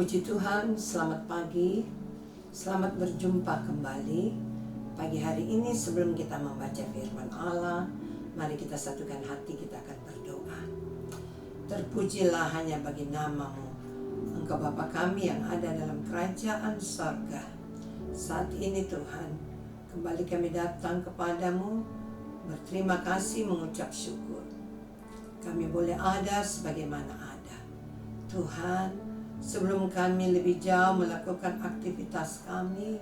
Puji Tuhan, selamat pagi, selamat berjumpa kembali. Pagi hari ini sebelum kita membaca firman Allah, mari kita satukan hati, kita akan berdoa. Terpujilah hanya bagi nama-Mu, Engkau Bapa kami yang ada dalam kerajaan sorga. Saat ini Tuhan, kembali kami datang kepadamu, berterima kasih, mengucap syukur. Kami boleh ada sebagaimana ada. Tuhan, sebelum kami lebih jauh melakukan aktivitas kami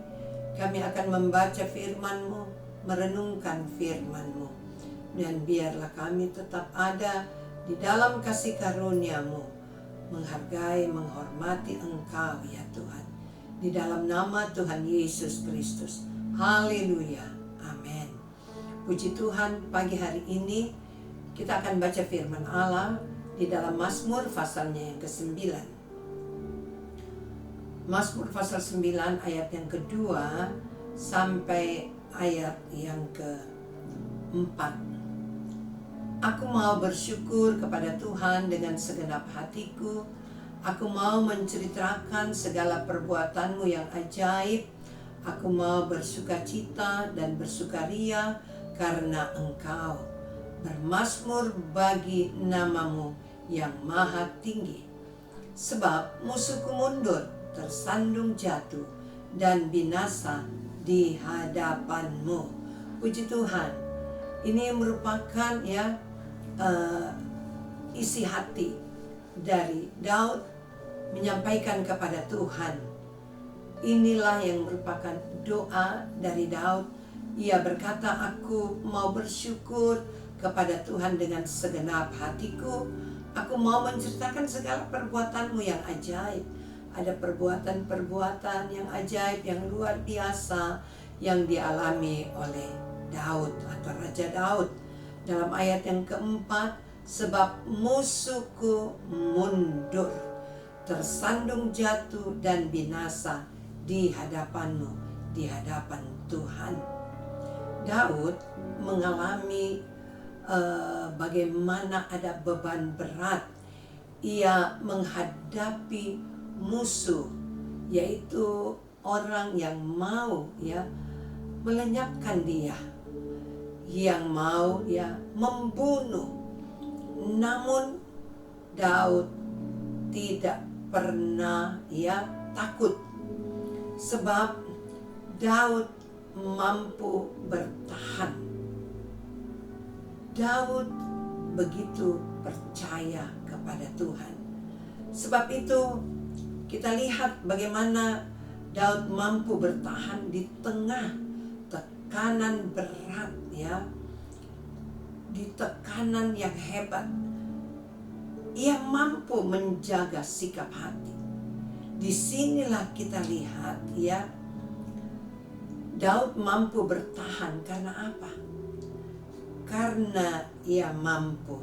akan membaca firman-Mu, merenungkan firman-Mu. Dan biarlah kami tetap ada di dalam kasih karunia-Mu, menghargai, menghormati Engkau ya Tuhan. Di dalam nama Tuhan Yesus Kristus. Haleluya. Amin. Puji Tuhan, pagi hari ini kita akan baca firman Allah di dalam Mazmur pasalnya yang ke-9. Mazmur pasal 9 ayat yang kedua sampai ayat yang ke-4. Aku mau bersyukur kepada Tuhan dengan segenap hatiku. Aku mau menceritakan segala perbuatan-Mu yang ajaib. Aku mau bersukacita dan bersukaria karena Engkau. Bermazmur bagi nama-Mu yang maha tinggi. Sebab musuhku mundur, tersandung jatuh, dan binasa di hadapan-Mu. Puji Tuhan. Ini merupakan isi hati dari Daud menyampaikan kepada Tuhan. Inilah yang merupakan doa dari Daud. Ia berkata, aku mau bersyukur kepada Tuhan dengan segenap hatiku. Aku mau menceritakan segala perbuatan-Mu yang ajaib. Ada perbuatan-perbuatan yang ajaib, yang luar biasa yang dialami oleh Daud atau Raja Daud. Dalam ayat yang keempat, sebab musuhku mundur, tersandung jatuh dan binasa di hadapan-Mu, di hadapan Tuhan. Daud mengalami bagaimana ada beban berat. Ia menghadapi musuh, yaitu orang yang mau melenyapkan dia, yang mau membunuh. Namun Daud tidak pernah takut, sebab Daud mampu bertahan. Daud begitu percaya kepada Tuhan. Sebab itu kita lihat bagaimana Daud mampu bertahan di tengah tekanan berat di tekanan yang hebat. Ia mampu menjaga sikap hati. Disinilah kita lihat Daud mampu bertahan karena apa? Karena ia mampu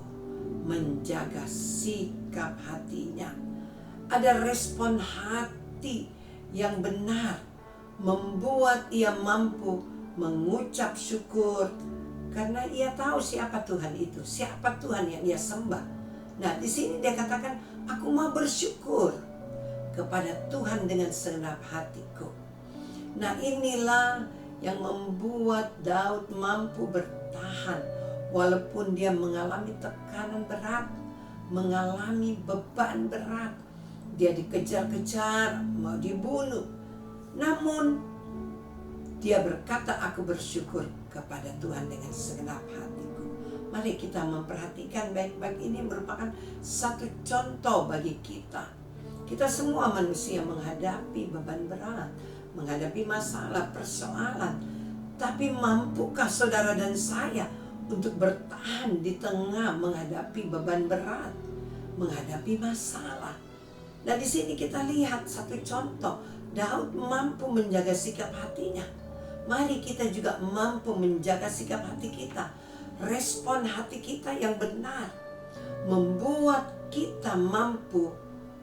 menjaga sikap hatinya. Ada respon hati yang benar, membuat ia mampu mengucap syukur karena ia tahu siapa Tuhan itu, siapa Tuhan yang ia sembah. Nah, di sini dia katakan, aku mau bersyukur kepada Tuhan dengan segenap hatiku. Nah, inilah yang membuat Daud mampu bertahan walaupun dia mengalami tekanan berat, mengalami beban berat. Dia dikejar-kejar, mau dibunuh. Namun dia berkata, aku bersyukur kepada Tuhan dengan segenap hatiku. Mari kita memperhatikan baik-baik. Ini merupakan satu contoh bagi kita. Kita semua manusia menghadapi beban berat, menghadapi masalah, persoalan. Tapi mampukah saudara dan saya untuk bertahan di tengah menghadapi beban berat, menghadapi masalah? Nah, di sini kita lihat satu contoh. Daud mampu menjaga sikap hatinya. Mari kita juga mampu menjaga sikap hati kita. Respon hati kita yang benar membuat kita mampu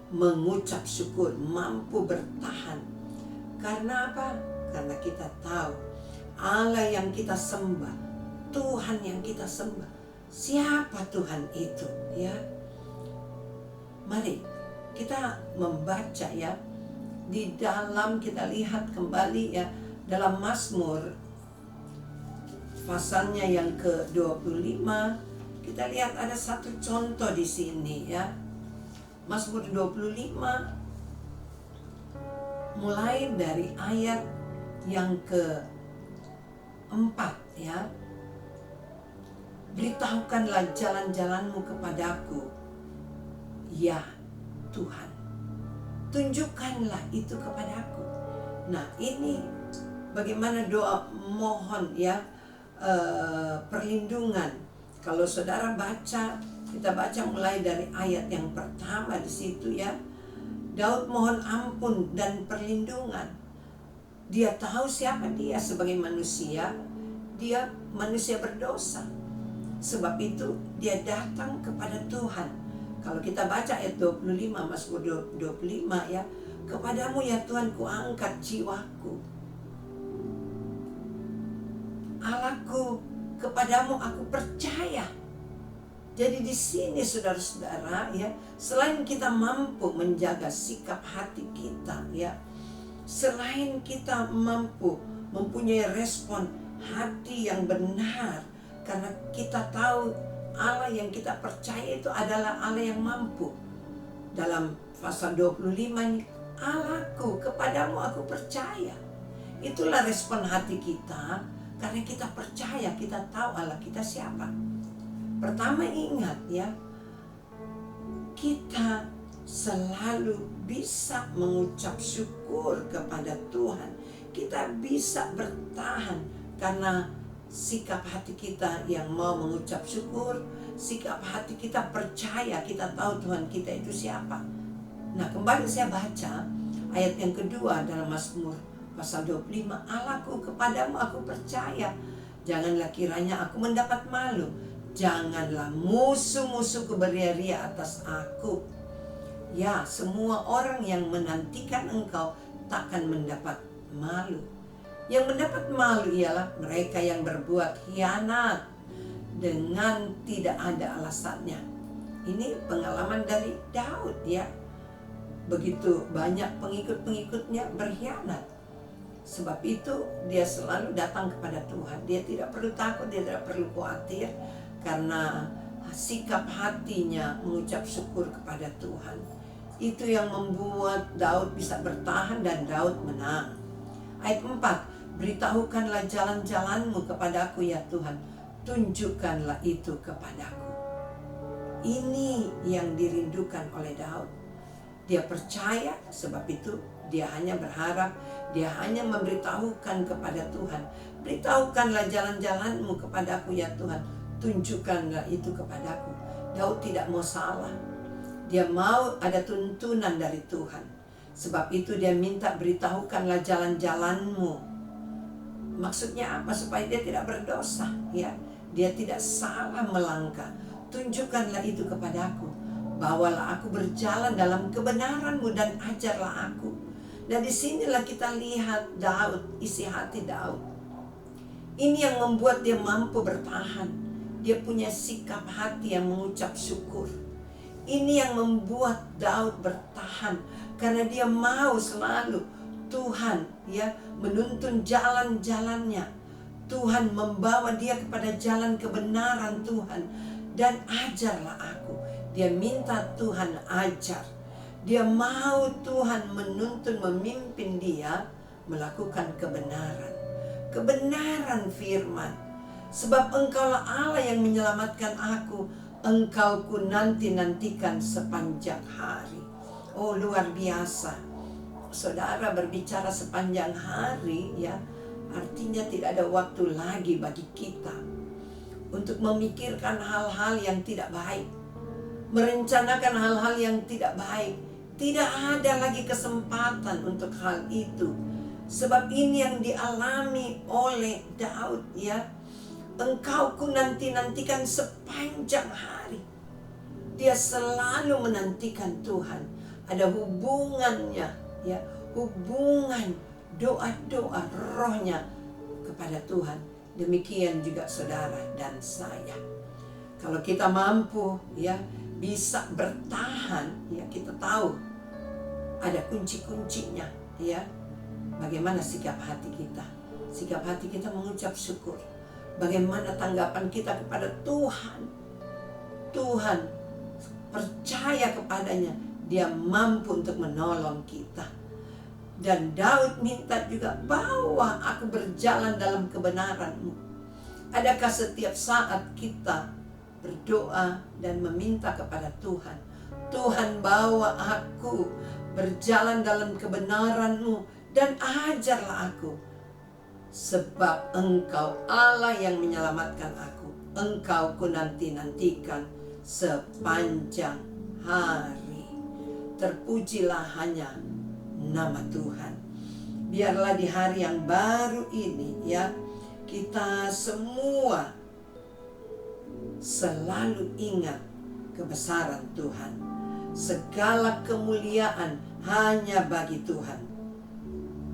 mengucap syukur, mampu bertahan. Karena apa? Karena kita tahu Allah yang kita sembah, Tuhan yang kita sembah. Siapa Tuhan itu? Mari kita membaca ya, di dalam kita lihat kembali ya, dalam Mazmur pasalnya yang ke-25, kita lihat ada satu contoh di sini ya. Mazmur 25 mulai dari ayat yang ke-4 ya. Beritahukanlah jalan-jalanmu kepadaku, ya Tuhan. Tunjukkanlah itu kepadaku. Nah, ini bagaimana doa mohon ya, perlindungan. Kalau saudara baca, kita baca mulai dari ayat yang pertama di situ ya. Daud mohon ampun dan perlindungan. Dia tahu siapa dia sebagai manusia. Dia manusia berdosa. Sebab itu dia datang kepada Tuhan. Kalau kita baca ayat 25, Mazmur 25 ya. Kepadamu ya Tuhan ku angkat jiwaku. Allahku, kepadamu aku percaya. Jadi di sini saudara-saudara ya, selain kita mampu menjaga sikap hati kita ya, selain kita mampu mempunyai respon hati yang benar, karena kita tahu Allah yang kita percaya itu adalah Allah yang mampu. Dalam pasal 25 ini, Allahku, kepadamu aku percaya. Itulah respon hati kita. Karena kita percaya, kita tahu Allah kita siapa. Pertama ingat ya, kita selalu bisa mengucap syukur kepada Tuhan. Kita bisa bertahan karena sikap hati kita yang mau mengucap syukur, sikap hati kita percaya, kita tahu Tuhan kita itu siapa. Nah, kembali saya baca ayat yang kedua dalam Mazmur pasal 25, Allahku, kepadamu aku percaya. Janganlah kiranya aku mendapat malu. Janganlah musuh-musuhku beria-ria atas aku. Ya, semua orang yang menantikan engkau takkan mendapat malu. Yang mendapat malu ialah mereka yang berbuat khianat dengan tidak ada alasannya. Ini pengalaman dari Daud ya. Begitu banyak pengikut-pengikutnya berkhianat. Sebab itu dia selalu datang kepada Tuhan. Dia tidak perlu takut, dia tidak perlu khawatir, karena sikap hatinya mengucap syukur kepada Tuhan. Itu yang membuat Daud bisa bertahan dan Daud menang. Ayat 4, beritahukanlah jalan-jalanmu kepadaku ya Tuhan, tunjukkanlah itu kepadaku. Ini yang dirindukan oleh Daud. Dia percaya, sebab itu dia hanya berharap, dia hanya memberitahukan kepada Tuhan. Beritahukanlah jalan-jalanmu kepadaku ya Tuhan, tunjukkanlah itu kepadaku. Daud tidak mau salah. Dia mau ada tuntunan dari Tuhan. Sebab itu dia minta beritahukanlah jalan-jalanmu. Maksudnya apa? Supaya dia tidak berdosa ya. Dia tidak salah melangkah. Tunjukkanlah itu kepadaku. Bawalah aku berjalan dalam kebenaran-Mu dan ajarlah aku. Dan disinilah kita lihat Daud, isi hati Daud. Ini yang membuat dia mampu bertahan. Dia punya sikap hati yang mengucap syukur. Ini yang membuat Daud bertahan, karena dia mau selalu Tuhan ya menuntun jalan-jalannya. Tuhan membawa dia kepada jalan kebenaran Tuhan. Dan ajarlah aku. Dia minta Tuhan ajar. Dia mau Tuhan menuntun, memimpin dia melakukan kebenaran. Kebenaran firman. Sebab engkaulah Allah yang menyelamatkan aku. Engkau ku nanti-nantikan sepanjang hari. Oh, luar biasa. Saudara berbicara sepanjang hari ya, artinya tidak ada waktu lagi bagi kita untuk memikirkan hal-hal yang tidak baik, merencanakan hal-hal yang tidak baik. Tidak ada lagi kesempatan untuk hal itu. Sebab ini yang dialami oleh Daud ya. Engkau ku nanti-nantikan sepanjang hari. Dia selalu menantikan Tuhan. Ada hubungannya ya, hubungan doa-doa rohnya kepada Tuhan. Demikian juga saudara dan saya. Kalau kita mampu ya, bisa bertahan, ya kita tahu ada kunci-kuncinya, ya. Bagaimana sikap hati kita? Sikap hati kita mengucap syukur. Bagaimana tanggapan kita kepada Tuhan? Tuhan, percaya kepadanya, Dia mampu untuk menolong kita. Dan Daud minta juga, bawa aku berjalan dalam kebenaran-Mu. Adakah setiap saat kita berdoa dan meminta kepada Tuhan, Tuhan bawa aku berjalan dalam kebenaran-Mu dan ajarlah aku, sebab Engkau Allah yang menyelamatkan aku. Engkau ku nanti-nantikan sepanjang hari. Terpujilah hanya nama Tuhan. Biarlah di hari yang baru ini, ya, kita semua selalu ingat kebesaran Tuhan. Segala kemuliaan hanya bagi Tuhan.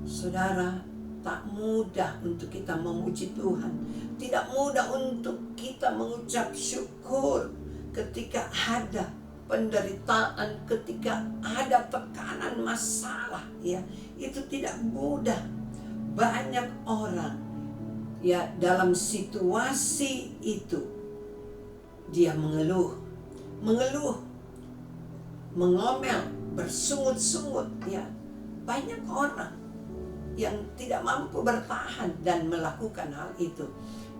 Saudara, tak mudah untuk kita memuji Tuhan. Tidak mudah untuk kita mengucap syukur ketika ada penderitaan, ketika ada tekanan masalah, ya. Itu tidak mudah. Banyak orang, ya, dalam situasi itu dia mengeluh, mengomel, bersungut-sungut, ya. Banyak orang yang tidak mampu bertahan dan melakukan hal itu.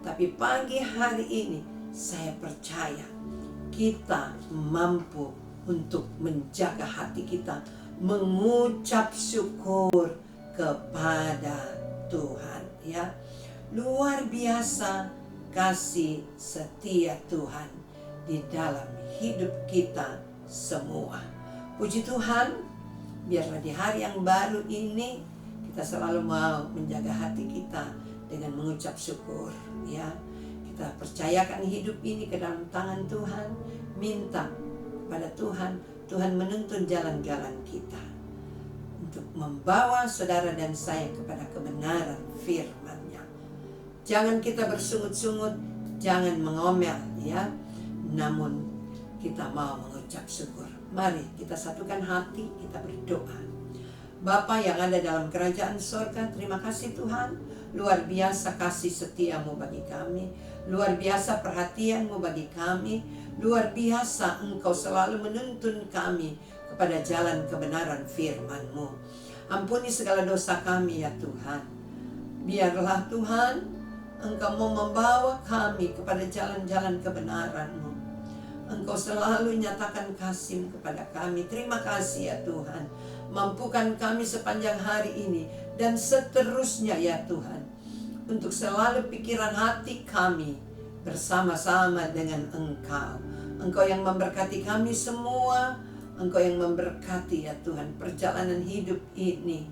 Tapi pagi hari ini saya percaya kita mampu untuk menjaga hati kita, mengucap syukur kepada Tuhan, ya. Luar biasa kasih setia Tuhan di dalam hidup kita semua. Puji Tuhan, biarlah di hari yang baru ini kita selalu mau menjaga hati kita dengan mengucap syukur, ya. Kita percayakan hidup ini ke dalam tangan Tuhan. Minta kepada Tuhan, Tuhan menuntun jalan-jalan kita untuk membawa saudara dan saya kepada kebenaran firman-Nya. Jangan kita bersungut-sungut, jangan mengomel, ya. Namun kita mau mengucap syukur. Mari kita satukan hati, kita berdoa. Bapa yang ada dalam kerajaan sorga, terima kasih Tuhan. Luar biasa kasih setiamu bagi kami. Luar biasa perhatianmu bagi kami. Luar biasa Engkau selalu menuntun kami kepada jalan kebenaran firman-Mu. Ampuni segala dosa kami ya Tuhan. Biarlah Tuhan, Engkau mau membawa kami kepada jalan-jalan kebenaran-Mu. Engkau selalu nyatakan kasih kepada kami. Terima kasih ya Tuhan. Mampukan kami sepanjang hari ini dan seterusnya ya Tuhan, untuk selalu pikiran hati kami bersama-sama dengan Engkau. Engkau yang memberkati kami semua. Engkau yang memberkati ya Tuhan perjalanan hidup ini.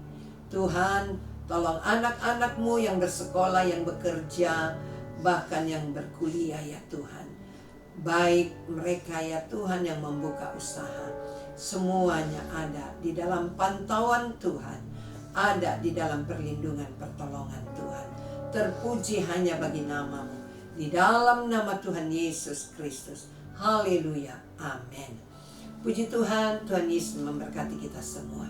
Tuhan, tolong anak-anak-Mu yang bersekolah, yang bekerja, bahkan yang berkuliah ya Tuhan. Baik mereka ya Tuhan yang membuka usaha, semuanya ada di dalam pantauan Tuhan, ada di dalam perlindungan pertolongan Tuhan. Terpuji hanya bagi nama-Mu, di dalam nama Tuhan Yesus Kristus. Haleluya, amin. Puji Tuhan, Tuhan Yesus memberkati kita semua.